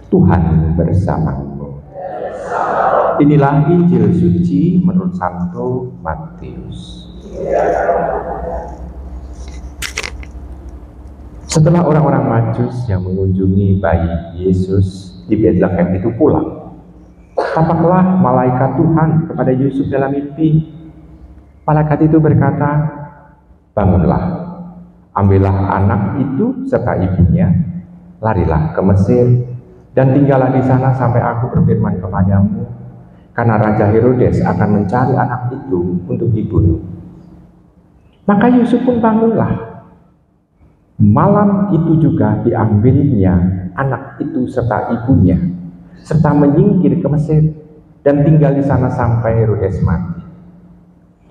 Tuhan bersamamu. Inilah Injil suci menurut Santo Matius. Setelah orang-orang Majus yang mengunjungi bayi Yesus di Betlehem itu pulang, tampaklah malaikat Tuhan kepada Yusuf dalam mimpi. Malaikat itu berkata, "Bangunlah, ambillah anak itu serta ibunya, larilah ke Mesir, dan tinggallah di sana sampai aku berfirman kepadamu, karena Raja Herodes akan mencari anak itu untuk dibunuh." Maka Yusuf pun bangunlah. Malam itu juga diambilnya anak itu serta ibunya, serta menyingkir ke Mesir, dan tinggal di sana sampai Herodes mati.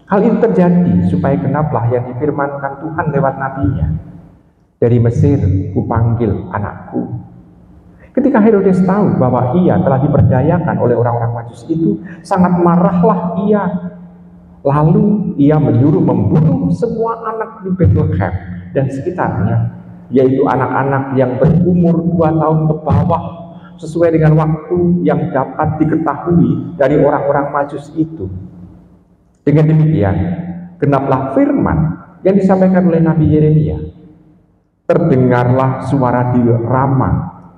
Hal itu terjadi supaya genaplah yang difirmankan Tuhan lewat nabinya, "Dari Mesir kupanggil anakku." Ketika Herodes tahu bahwa ia telah diperdayakan oleh orang-orang Majus itu, sangat marahlah ia. Lalu ia menyuruh membunuh semua anak di Betlehem dan sekitarnya, yaitu anak-anak yang berumur 2 tahun ke bawah, sesuai dengan waktu yang dapat diketahui dari orang-orang Majus itu. Dengan demikian, genaplah firman yang disampaikan oleh Nabi Yeremia. "Terdengarlah suara di Rama,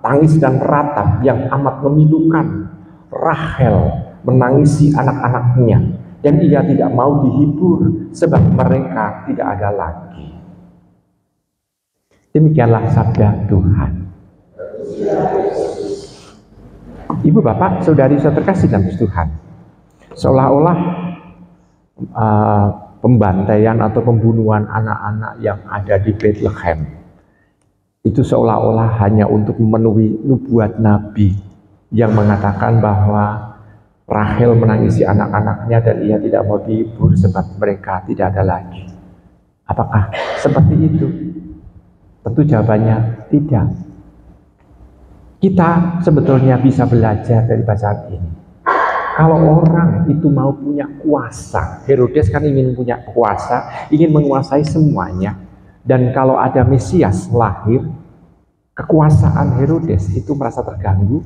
tangis dan ratap yang amat memilukan. Rahel menangisi anak-anaknya, dan ia tidak mau dihibur, sebab mereka tidak ada lagi." Demikianlah sabda Tuhan. Ibu, bapak, saudari-saudari terkasih dalam Tuhan, seolah-olah pembantaian atau pembunuhan anak-anak yang ada di Betlehem itu seolah-olah hanya untuk memenuhi nubuat Nabi yang mengatakan bahwa Rahel menangisi anak-anaknya dan ia tidak mau dihibur sebab mereka tidak ada lagi. Apakah seperti itu? Tentu jawabannya tidak. Kita sebetulnya bisa belajar dari bacaan ini. Kalau orang itu mau punya kuasa, Herodes kan ingin punya kuasa, ingin menguasai semuanya. Dan kalau ada Mesias lahir, kekuasaan Herodes itu merasa terganggu.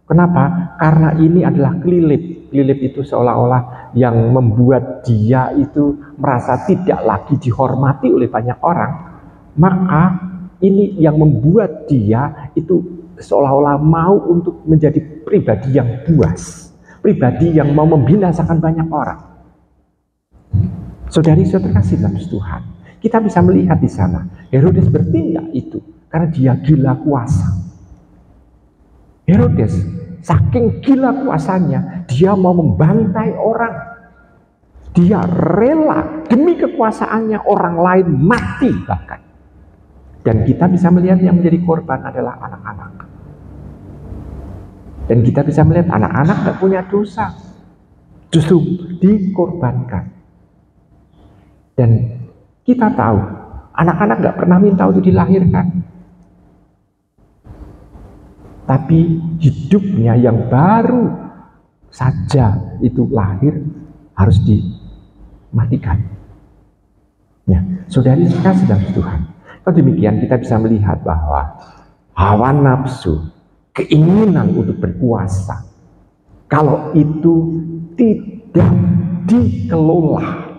Kenapa? Karena ini adalah kelilip. Kelilip itu seolah-olah yang membuat dia itu merasa tidak lagi dihormati oleh banyak orang. Maka ini yang membuat dia itu seolah-olah mau untuk menjadi pribadi yang buas, pribadi yang mau membinasakan banyak orang. Saudari-saudari terkasih dalam Tuhan, kita bisa melihat di sana Herodes bertindak itu karena dia gila kuasa. Herodes saking gila kuasanya, dia mau membantai orang. Dia rela demi kekuasaannya orang lain mati bahkan. Dan kita bisa melihat yang menjadi korban adalah anak-anak. Dan kita bisa melihat anak-anak tidak punya dosa, justru dikorbankan. Dan kita tahu anak-anak nggak pernah minta untuk dilahirkan, tapi hidupnya yang baru saja itu lahir harus dimatikan. Ya, saudari kasih dalam Tuhan. Kalau demikian kita bisa melihat bahwa hawa nafsu, keinginan untuk berkuasa, kalau itu tidak dikelola,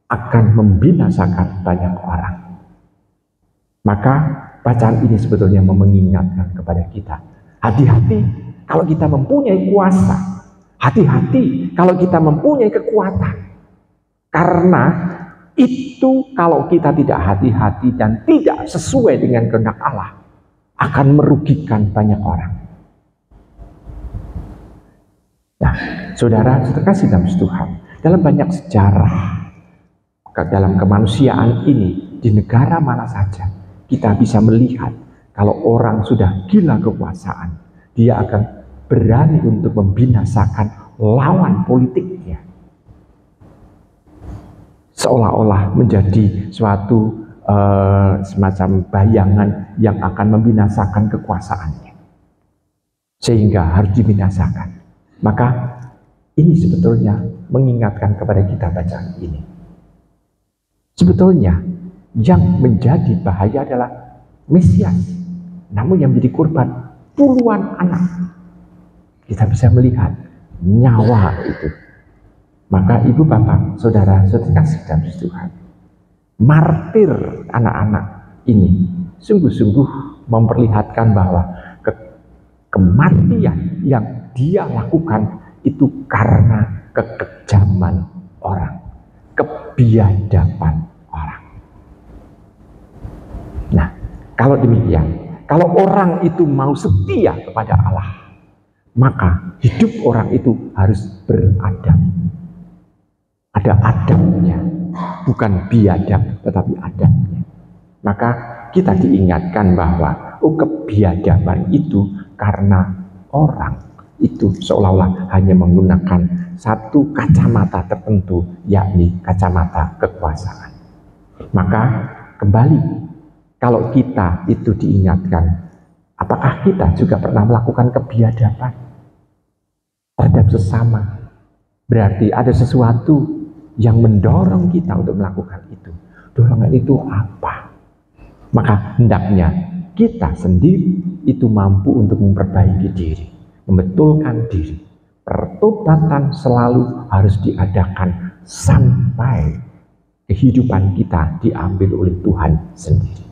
akan membinasakan banyak orang. Maka bacaan ini sebetulnya mengingatkan kepada kita, hati-hati kalau kita mempunyai kuasa, hati-hati kalau kita mempunyai kekuatan, karena itu kalau kita tidak hati-hati dan tidak sesuai dengan kehendak Allah, akan merugikan banyak orang. Nah, saudara terkasih dalam Tuhan, dalam banyak sejarah dalam kemanusiaan ini, di negara mana saja kita bisa melihat kalau orang sudah gila kekuasaan, dia akan berani untuk membinasakan lawan politiknya, seolah-olah menjadi suatu semacam bayangan yang akan membinasakan kekuasaannya, sehingga harus dibinasakan. Maka ini sebetulnya mengingatkan kepada kita bacaan ini. Sebetulnya yang menjadi bahaya adalah Mesias, namun yang menjadi korban puluhan anak. Kita bisa melihat nyawa itu. Maka ibu bapak, saudara kasih dalam Tuhan, martir anak-anak ini sungguh-sungguh memperlihatkan bahwa kematian yang dia lakukan itu karena kekejaman orang, kebiadaban orang. Nah, kalau demikian, kalau orang itu mau setia kepada Allah, maka hidup orang itu harus beradab. Ada adabnya, bukan biadab, tetapi adabnya. Maka kita diingatkan bahwa kebiadaban itu karena orang itu seolah-olah hanya menggunakan satu kacamata tertentu, yakni kacamata kekuasaan. Maka kembali, kalau kita itu diingatkan, apakah kita juga pernah melakukan kebiadaban terhadap sesama? Berarti ada sesuatu yang mendorong kita untuk melakukan itu. Dorongan itu apa? Maka hendaknya kita sendiri itu mampu untuk memperbaiki diri, membetulkan diri. Pertobatan selalu harus diadakan sampai kehidupan kita diambil oleh Tuhan sendiri.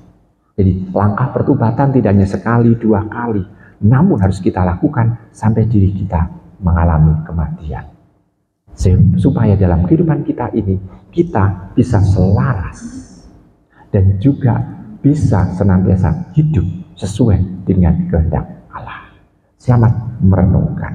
Jadi langkah pertobatan tidak hanya sekali, dua kali, namun harus kita lakukan sampai diri kita mengalami kematian. Supaya dalam kehidupan kita ini, kita bisa selaras dan juga bisa senantiasa hidup sesuai dengan kehendak Allah. Selamat merenungkan.